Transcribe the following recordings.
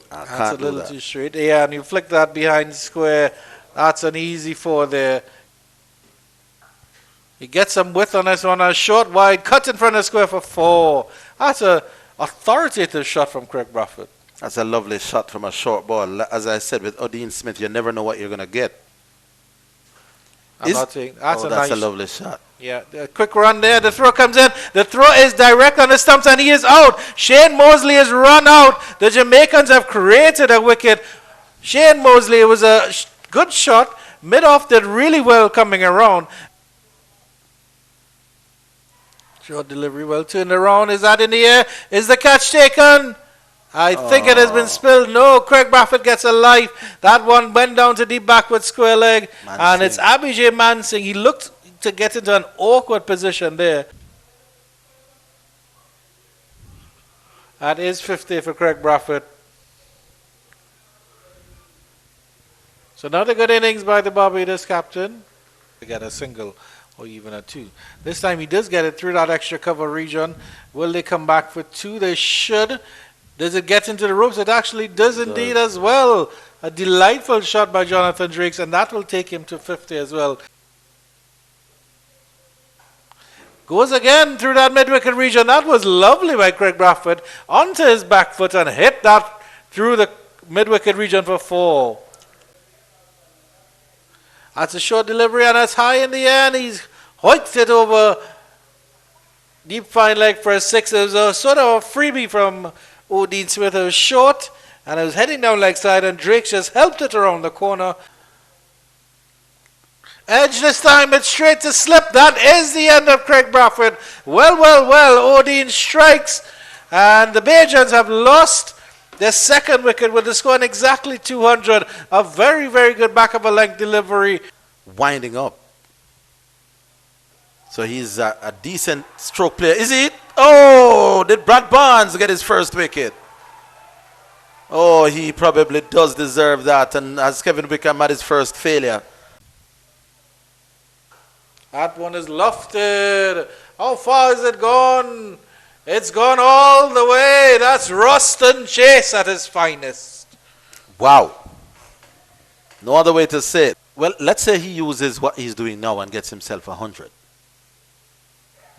That's a little too straight. Yeah, and you flick that behind square. That's an easy 4 there. He gets some width on this one. A short wide cut in front of square for 4. That's a authoritative shot from Craig Bradford. That's a lovely shot from a short ball. As I said, with Odin Smith, you never know what you're going to get. That's a lovely shot. Yeah, a quick run there. The throw comes in. The throw is direct on the stumps and he is out. Shane Mosley is run out. The Jamaicans have created a wicket. Shane Mosley, it was a good shot. Mid-off did really well coming around. Short delivery well turned around. Is that in the air? Is the catch taken? I think it has been spilled. No, Craig Bradford gets a life. That one went down to deep backward square leg. And it's Abhijay Mansingh. He looked to get into an awkward position there. That is 50 for Craig Bradford. So another good innings by the Barbados captain. To get a single or even a 2. This time he does get it through that extra cover region. Will they come back for 2? They should. Does it get into the ropes? It actually does indeed as well. A delightful shot by Jonathan Drakes, and that will take him to 50 as well. Goes again through that mid-wicket region. That was lovely by Craig Bradford. Onto his back foot and hit that through the mid-wicket region for 4. That's a short delivery and it's high in the air and he's hoiked it over deep fine leg for a 6. It was a sort of a freebie from Odin Smith. It was short and it was heading down leg side and Drake just helped it around the corner. Edge this time, it's straight to slip. That is the end of Craig Bradford. Well, Odin strikes and the Bajans have lost their second wicket with the score in exactly 200. A very, very good back of a length delivery. Winding up. So he's a decent stroke player. Is he? Oh, did Brad Barnes get his first wicket? Oh, he probably does deserve that. And has Kevin Wickham had his first failure? That one is lofted. How far has it gone? It's gone all the way. That's Roston Chase at his finest. Wow. No other way to say it. Well, let's say he uses what he's doing now and gets himself 100.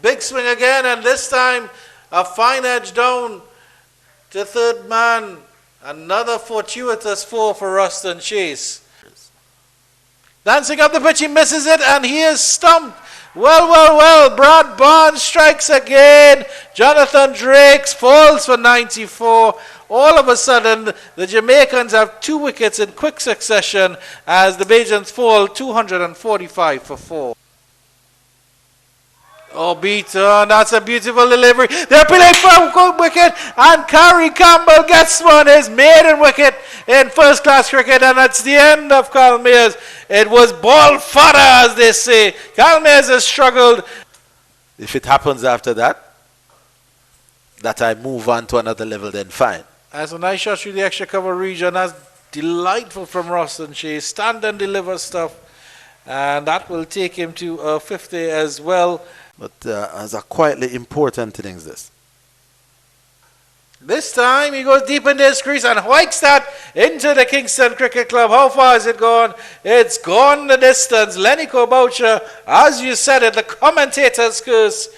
Big swing again, and this time a fine edge down to third man. Another fortuitous 4 for Roston Chase. Dancing up the pitch, he misses it, and he is stumped. Well. Brad Barnes strikes again. Jonathan Drakes falls for 94. All of a sudden, the Jamaicans have 2 wickets in quick succession as the Bajans fall 245 for 4. Oh, beaten. That's a beautiful delivery. They're playing for a wicket, and Carrie Campbell gets one, his maiden wicket in first-class cricket, and that's the end of Carl Mayers. It was ball fodder, as they say. Carl Mayers has struggled. If it happens after that I move on to another level, then fine. That's a nice shot through the extra cover region. That's delightful from Roston Chase. Stand and deliver stuff. And that will take him to 50 as well. But as a quietly important innings this. This time he goes deep into his crease and hoiks that into the Kingston Cricket Club. How far has it gone? It's gone the distance. Lenny Boucher, as you said it, the commentator's curse.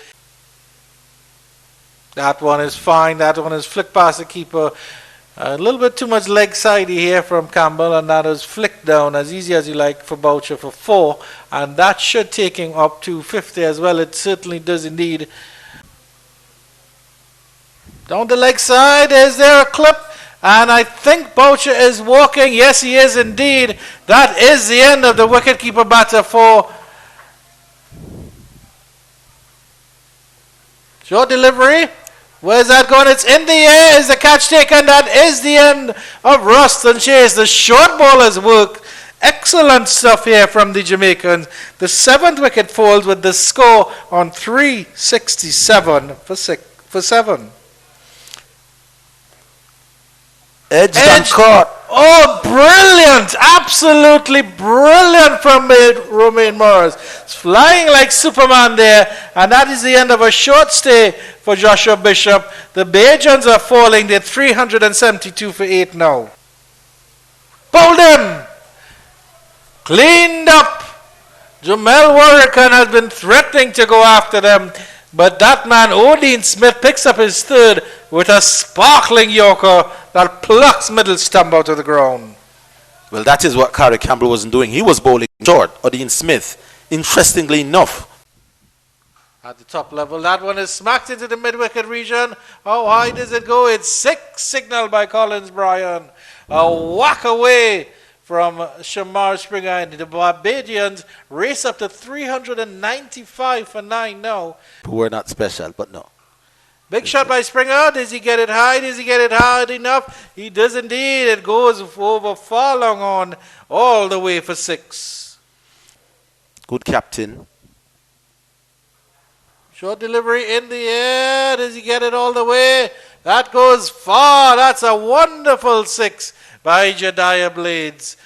That one is fine. That one is flicked past the keeper. A little bit too much leg sidey here from Campbell, and that is flicked down as easy as you like for Boucher for 4, and that should take him up to 50 as well. It certainly does indeed. Down the leg side, is there a clip? And I think Boucher is walking. Yes, he is indeed. That is the end of the wicketkeeper batter for. Short delivery. Where's that going? It's in the air. Is the catch taken? That is the end of Roston Chase. The short ballers work. Excellent stuff here from the Jamaicans. The 7th wicket falls with the score on 367 for 7. Edged and caught. Oh, brilliant. Absolutely brilliant from Romain Morris. It's flying like Superman there. And that is the end of a short stay for Joshua Bishop. The Bajans are falling. They're 372 for 8 now. Bowled him. Cleaned up. Jamel Warrican has been threatening to go after them. But that man, Odin Smith, picks up his third with a sparkling Yorker that plucks middle stump out of the ground. Well, that is what Carrie Campbell wasn't doing. He was bowling short. Odin Smith, interestingly enough. At the top level, that one is smacked into the mid-wicket region. How high does it go? It's 6, signaled by Collins Bryan. A whack away from Shamar Springer, and the Barbadians race up to 395 for 9 now. We're not special, but no. Big shot by Springer. Does he get it high? Does he get it hard enough? He does indeed. It goes over far long on, all the way for 6. Good captain. Short delivery in the air. Does he get it all the way? That goes far. That's a wonderful 6 by Jediah Blades.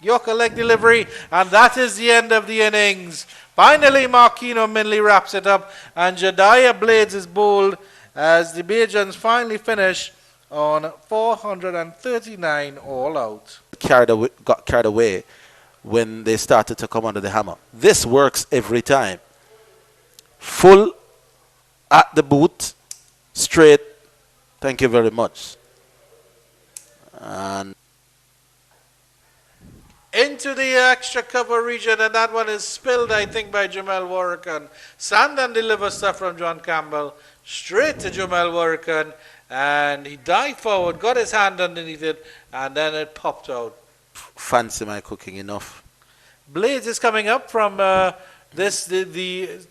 Yorker leg delivery, and that is the end of the innings. Finally, Marquino Minley wraps it up, and Jediah Blades is bowled as the Bajans finally finish on 439 all out. Got carried away when they started to come under the hammer. This works every time. Full at the boot, straight. Thank you very much. And into the extra cover region, and that one is spilled, I think, by Jamel Warrican. Sandan delivers stuff from John Campbell straight to Jamel Warrican, and he dived forward, got his hand underneath it, and then it popped out. Fancy my cooking enough. Blades is coming up from the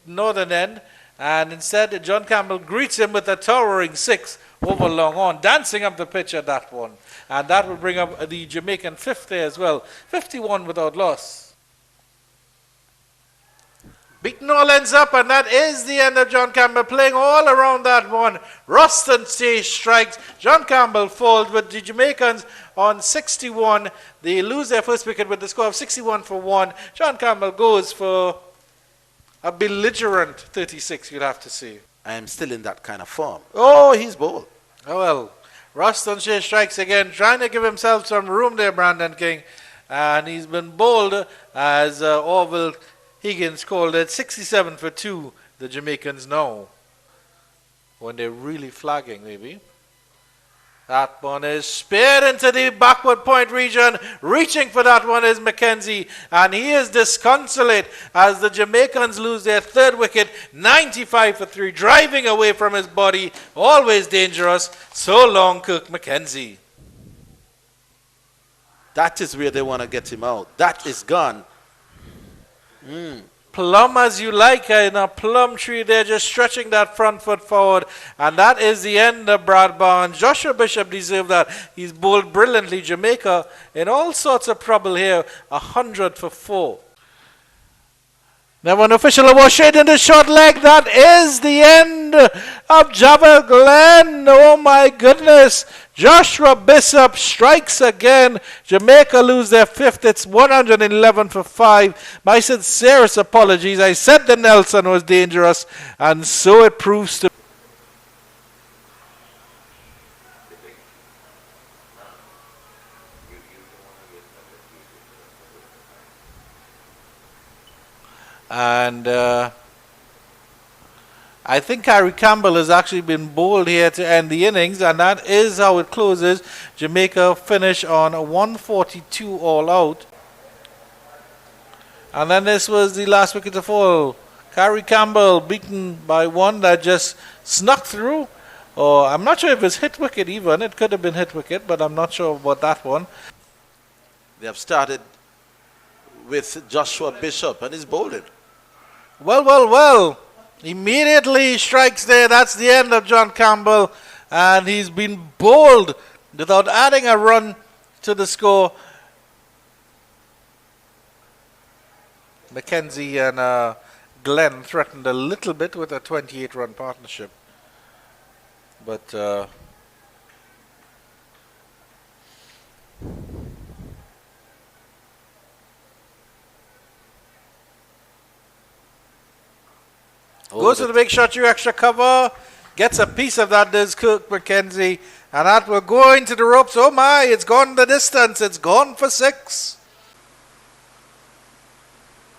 northern end, and instead John Campbell greets him with a towering 6 over long on, dancing up the pitch at that one. And that will bring up the Jamaican 5th there as well. 51 without loss. Beaten all ends up, and that is the end of John Campbell playing all around that one. Roston stays strikes. John Campbell falls with the Jamaicans on 61. They lose their first wicket with the score of 61 for 1. John Campbell goes for a belligerent 36, you'd have to say. I am still in that kind of form. Oh, he's bowled. Oh well. Roston Shea strikes again, trying to give himself some room there, Brandon King. And he's been bowled, as Orville Higgins called it, 67 for 2, the Jamaicans now. When they're really flagging, maybe. That one is speared into the backward point region. Reaching for that one is Mackenzie. And he is disconsolate as the Jamaicans lose their 3rd wicket. 95 for 3. Driving away from his body. Always dangerous. So long, Kirk Mackenzie. That is where they want to get him out. That is gone. Plum as you like in a plum tree there, just stretching that front foot forward. And that is the end of Brad Barnes. Joshua Bishop deserved that. He's bowled brilliantly. Jamaica in all sorts of trouble here. 100 for 4. Now an official award straight into short leg. That is the end of Java Glen. Oh my goodness. Joshua Bishop strikes again. Jamaica lose their 5th. It's 111 for 5. My sincerest apologies. I said the Nelson was dangerous, and so it proves to be. And I think Harry Campbell has actually been bowled here to end the innings, and that is how it closes. Jamaica finish on 142 all out. And then this was the last wicket to fall. Harry Campbell beaten by one that just snuck through. Or I'm not sure if it's hit wicket even. It could have been hit wicket, but I'm not sure about that one. They have started with Joshua Bishop, and he's bowling. Well. Immediately strikes there. That's the end of John Campbell. And he's been bowled without adding a run to the score. Mackenzie and Glenn threatened a little bit with a 28-run partnership. But good Goes to the big shot, you extra cover. Gets a piece of that, does Kirk McKenzie. And that will go into the ropes. Oh my, it's gone the distance. It's gone for 6.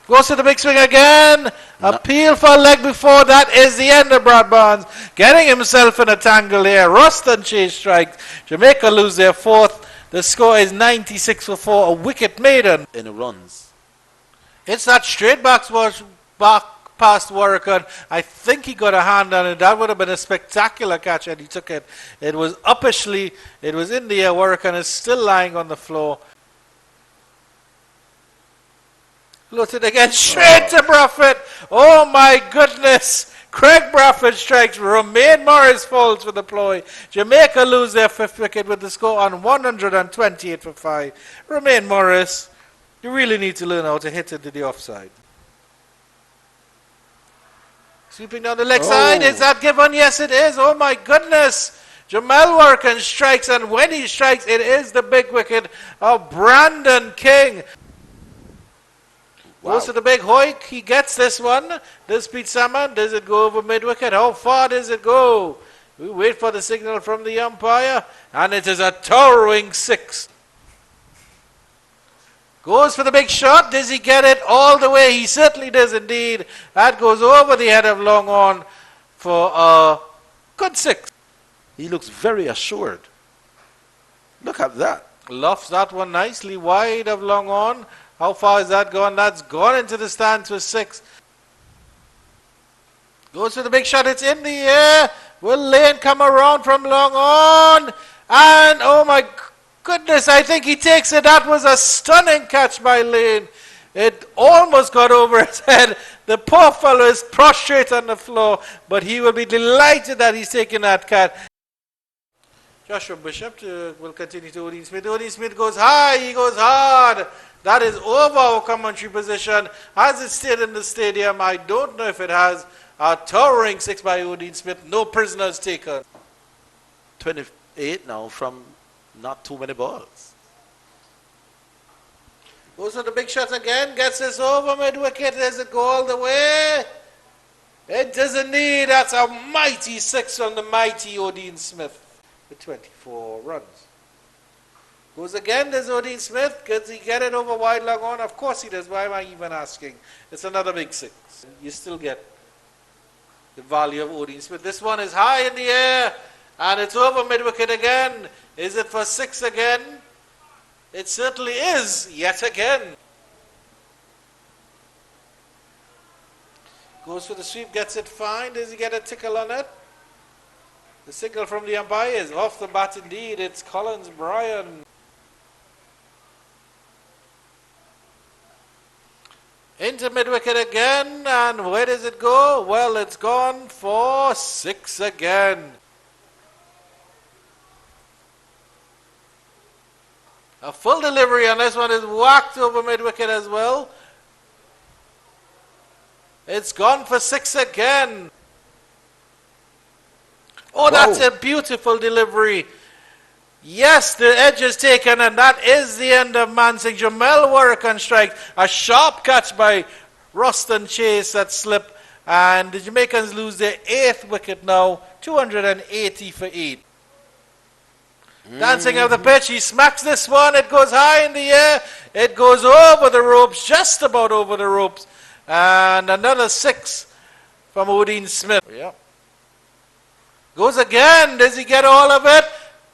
Goes to the big swing again. Appeal for a leg before. That is the end of Brad Barnes. Getting himself in a tangle here. Roston chase strikes. Jamaica lose their 4th. The score is 96 for 4. A wicket maiden. In the runs. It's that straight back past Warrican. I think he got a hand on it. That would have been a spectacular catch, and he took it. It was uppishly. It was in the air. Warrican is still lying on the floor. Floated again, straight to Braffett. Oh my goodness. Craig Braffett strikes. Romain Morris falls for the ploy. Jamaica lose their 5th wicket with the score on 128 for 5. Romain Morris, you really need to learn how to hit into the offside. Sweeping down the leg side. Is that given? Yes, it is. Oh my goodness. Jamal Warrican strikes, and when he strikes, it is the big wicket of Brandon King. Goes to the big hoik. He gets this one. Does Pete Salmon? Does it go over mid-wicket? How far does it go? We wait for the signal from the umpire. And it is a towering 6. Goes for the big shot. Does he get it all the way? He certainly does indeed. That goes over the head of Long On for a good 6. He looks very assured. Look at that. Lofts that one nicely wide of Long On. How far is that gone? That's gone into the stands for 6. Goes to the big shot. It's in the air. Will Lane come around from Long On? And oh my goodness, I think he takes it. That was a stunning catch by Lane. It almost got over his head. The poor fellow is prostrate on the floor, but he will be delighted that he's taking that catch. Joshua Bishop will continue to Odin Smith. Odin Smith goes high. He goes hard. That is over our commentary position. Has it stayed in the stadium? I don't know if it has. A towering 6 by Odin Smith. No prisoners taken. 28 now from not too many balls. Goes to the big shot again. Gets this over mid-wicket. Does it go all the way? It does indeed. That's a mighty 6 from the mighty Odin Smith with 24 runs. Goes again, there's Odin Smith. Does he get it over wide Long On? Of course he does. Why am I even asking? It's another big 6. You still get the value of Odin Smith. This one is high in the air, and it's over mid-wicket again. Is it for 6 again? It certainly is, yet again. Goes for the sweep, gets it fine. Does he get a tickle on it? The signal from the umpire is off the bat indeed. It's Collins Bryan. Into mid-wicket again, and where does it go? Well, it's gone for 6 again. A full delivery on this one is whacked over mid-wicket as well. It's gone for 6 again. Oh, that's a beautiful delivery. Yes, the edge is taken, and that is the end of Mansing. Jamel Warrican strikes. A sharp catch by Roston Chase that slip, and the Jamaicans lose their 8th wicket now, 280 for 8. Dancing of the pitch, he smacks this one. It goes high in the air. It goes over the ropes, just about over the ropes, and another 6 from Odin Smith. Yeah. Goes again. Does he get all of it?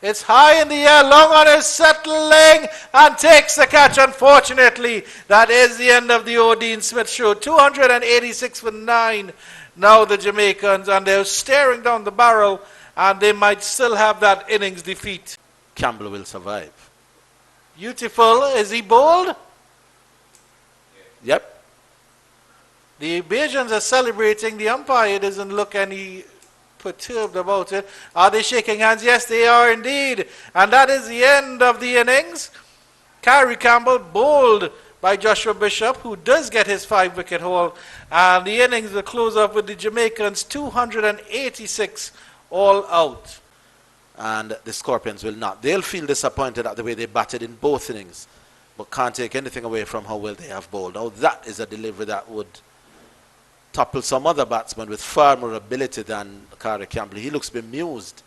It's high in the air. Long On is settling and takes the catch. Unfortunately, that is the end of the Odin Smith show. 286 for 9. Now the Jamaicans, and they're staring down the barrel, and they might still have that innings defeat. Campbell will survive. Beautiful. Is he bowled? Yep. The Bajans are celebrating. The umpire doesn't look any perturbed about it. Are they shaking hands? Yes, they are indeed. And that is the end of the innings. Kyrie Campbell bowled by Joshua Bishop, who does get his 5-wicket haul. And the innings will close up with the Jamaicans 286 all out. And the Scorpions will not. They'll feel disappointed at the way they batted in both innings, but can't take anything away from how well they have bowled. Now that is a delivery that would topple some other batsmen with far more ability than Carter Campbell. He looks bemused.